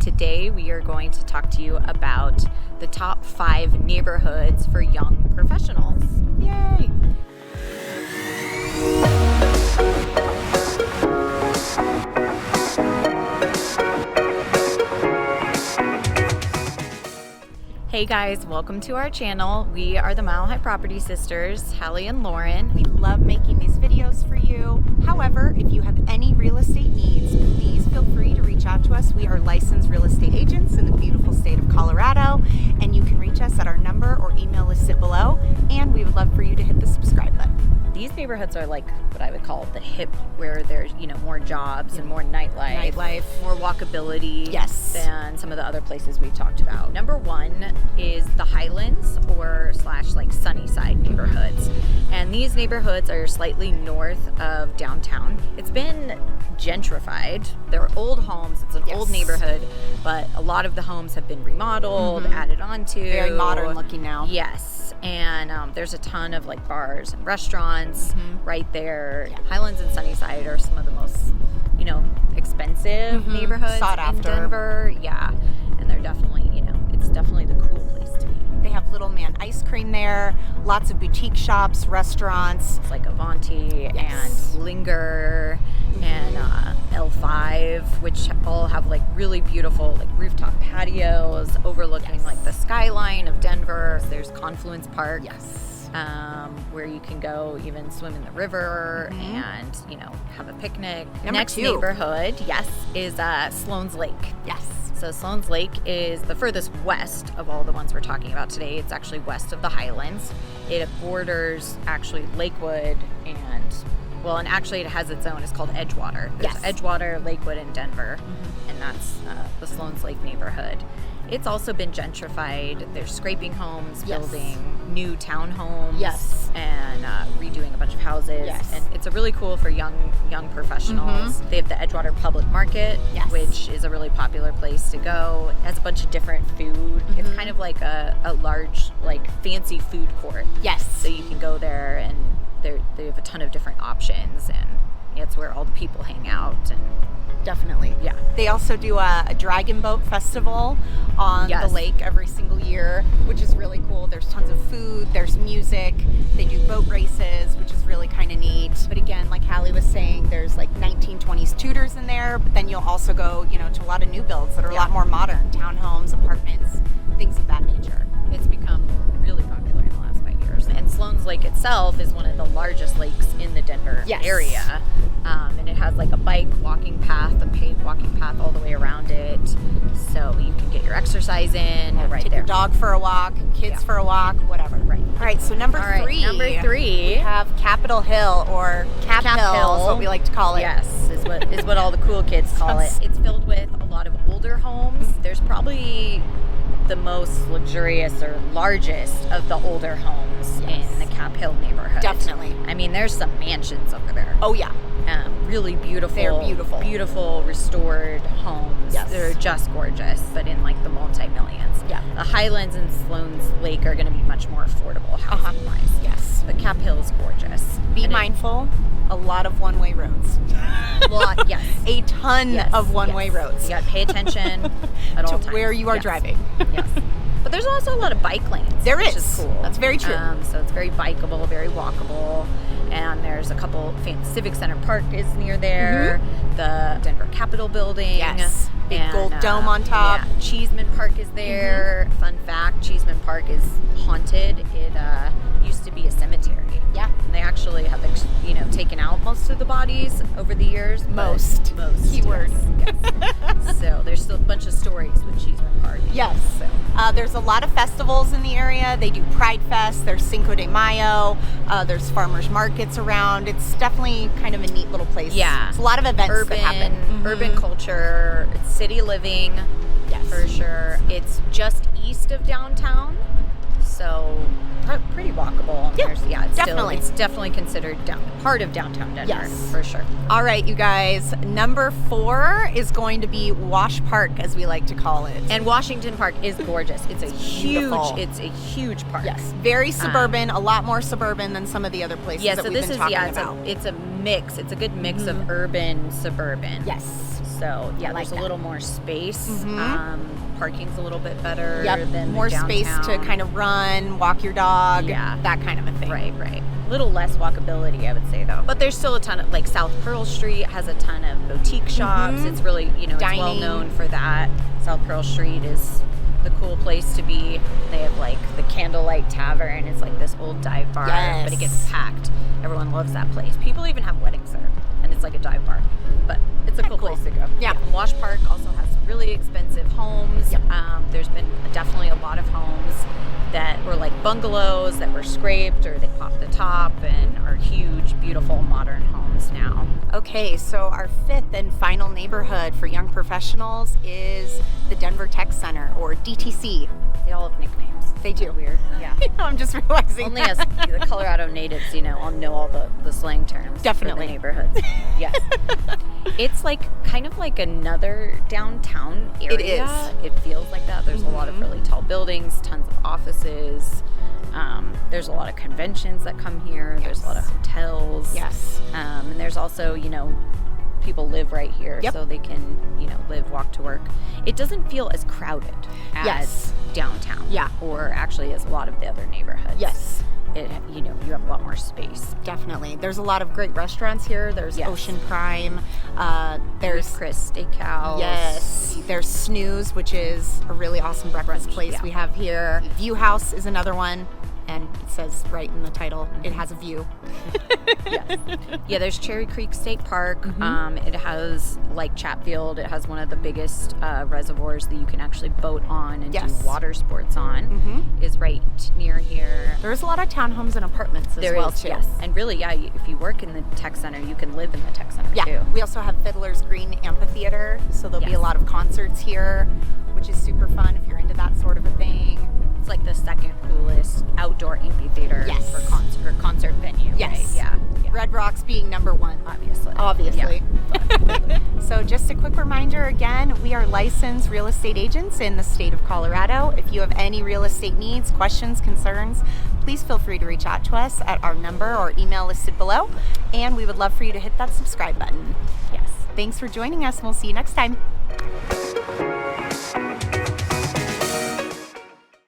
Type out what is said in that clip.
Today we are going to talk to you about the top 5 neighborhoods for young professionals. Yay! Hey guys, welcome to our channel. We are the Mile High Property Sisters, Hallie and Lauren. We love making these videos for you. However, if you have any real estate needs, please feel free to reach out to us. We are licensed real estate agents in the beautiful state of Colorado, and you can reach us at our number or email listed below, and we would love for you to hit the subscribe button. These neighborhoods are like what I would call the hip, where there's, more jobs and more nightlife, more walkability than some of the other places we've talked about. Number 1 is the Highlands or / Sunnyside neighborhoods. And these neighborhoods are slightly north of downtown. It's been gentrified. They're old homes. It's an old neighborhood, but a lot of the homes have been remodeled, added onto. Very modern looking now. Yes. And there's a ton of bars and restaurants right there. Yeah. Highlands and Sunnyside are some of the most, expensive neighborhoods sought after in Denver. Yeah. And they're definitely, it's definitely the cool place to be. They have Little Man ice cream there, lots of boutique shops, restaurants. It's like Avanti and Linger and L5, which all have really beautiful rooftop patios overlooking the skyline of Denver. There's Confluence Park. Where you can go even swim in the river and, have a picnic. Next neighborhood, is Sloan's Lake. So Sloan's Lake is the furthest west of all the ones we're talking about today. It's actually west of the Highlands. It borders actually Lakewood and actually it has its own. It's called Edgewater. There's Edgewater, Lakewood, and Denver, and that's the Sloan's Lake neighborhood. It's also been gentrified. There's scraping homes, building new townhomes, and redoing a bunch of houses. And it's a really cool for young professionals. They have the Edgewater Public Market, which is a really popular place to go. It has a bunch of different food. It's kind of like a large, fancy food court. So you can go there, and they have a ton of different options, and it's where all the people hang out. And definitely. Yeah. They also do a dragon boat festival on the lake every single year, which is really cool. There's tons of food, there's music, they do boat races, which is really kind of neat. But again, like Hallie was saying, there's 1920s Tudors in there, but then you'll also go, to a lot of new builds that are a lot more modern, townhomes, apartments, things of that nature. It's become really popular in the last 5 years. And Sloan's Lake itself is one of the largest lakes in the Denver area. And it has a bike walking path, a paved walking path all the way around it. So you can get your exercise in take there. Your dog for a walk, kids for a walk, whatever. Right. All right, so number 3. Number 3. We have Capitol Hill, or Cap Hill is what we like to call it. Yes, is what all the cool kids call it. It's filled with a lot of older homes. There's probably the most luxurious or largest of the older homes in the Cap Hill neighborhood. Definitely. I mean, there's some mansions over there. Oh, yeah. Really beautiful. They're beautiful. Beautiful, restored homes. They're just gorgeous, but in the multi-millions. Yeah. The Highlands and Sloan's Lake are going to be much more affordable housing-wise. Yes. But Cap Hill is gorgeous. Be mindful, a lot of one-way roads. A ton of one-way roads. You got to pay attention at all times. To where you are driving. But there's also a lot of bike lanes. Which is cool. That's very true. So it's very bikeable, very walkable. And there's a couple, Civic Center Park is near there. The Denver Capitol building. Big gold dome on top. Cheeseman Park is there. Fun fact, Cheeseman Park is haunted. It used to be a cemetery. And they actually have, taken out most of the bodies over the years. Most. Keyword. Yes. So there's still a bunch of stories with Cheeseman Park. So. There's a lot of festivals in the area. They do Pride Fest. There's Cinco de Mayo. There's farmers markets around. It's definitely kind of a neat little place. It's a lot of events that happen. Urban culture. It's city living. For sure. It's just east of downtown. So pretty walkable. It's definitely considered part of downtown Denver, for sure. All right, you guys. Number 4 is going to be Wash Park, as we like to call it. And Washington Park is gorgeous. It's a huge park. Very suburban, a lot more suburban than some of the other places that we've been talking about. It's a mix. It's a good mix of urban, suburban. So yeah, there's a little more space. Parking's a little bit better than more the space to kind of run, walk your dog, that kind of a thing. Right. A little less walkability, I would say, though. But there's still a ton of, like, South Pearl Street has a ton of boutique shops. It's really, it's well known for that. South Pearl Street is the cool place to be. They have, like, the Candlelight Tavern. It's like this old dive bar, but it gets packed. Everyone loves that place. People even have weddings there, and it's like a dive bar. But it's a cool place to go. Yeah. Wash Park also has really expensive homes. There's been definitely a lot of homes that were like bungalows that were scraped, or they popped the top and are huge, beautiful modern homes now. Okay, so our fifth and final neighborhood for young professionals is the Denver Tech Center, or DTC. They all have nicknames. They do. Weird. Yeah. I'm just realizing. Only as the Colorado natives, I'll know all the slang terms. Definitely. For the neighborhoods. Yes. It's like kind of like another downtown area. It is. It feels like that. There's a lot of really tall buildings, tons of offices. There's a lot of conventions that come here. There's a lot of hotels. Yes. And there's also, people live right here, so they can, live, walk to work. It doesn't feel as crowded as downtown. Yeah. Or actually as a lot of the other neighborhoods. Yes. You have a lot more space. Definitely. There's a lot of great restaurants here. There's Ocean Prime. There's Chris Steakhouse. Yes. There's Snooze, which is a really awesome breakfast place we have here. View House is another one. And it says right in the title, it has a view. Yes. Yeah, there's Cherry Creek State Park. It has, like Chatfield, it has one of the biggest reservoirs that you can actually boat on and do water sports on. Is right near here. There's a lot of townhomes and apartments as well, too. Yes. And really, if you work in the tech center, you can live in the tech center, too. We also have Fiddler's Green Amphitheater, so there'll be a lot of concerts here, which is super fun if you're into that sort of a thing. It's like the second coolest outdoor amphitheater for concert venue. Yes. Right? Yeah. Red Rocks being number one. Obviously. Yeah. So just a quick reminder again, we are licensed real estate agents in the state of Colorado. If you have any real estate needs, questions, concerns, please feel free to reach out to us at our number or email listed below. And we would love for you to hit that subscribe button. Yes. Thanks for joining us, and we'll see you next time.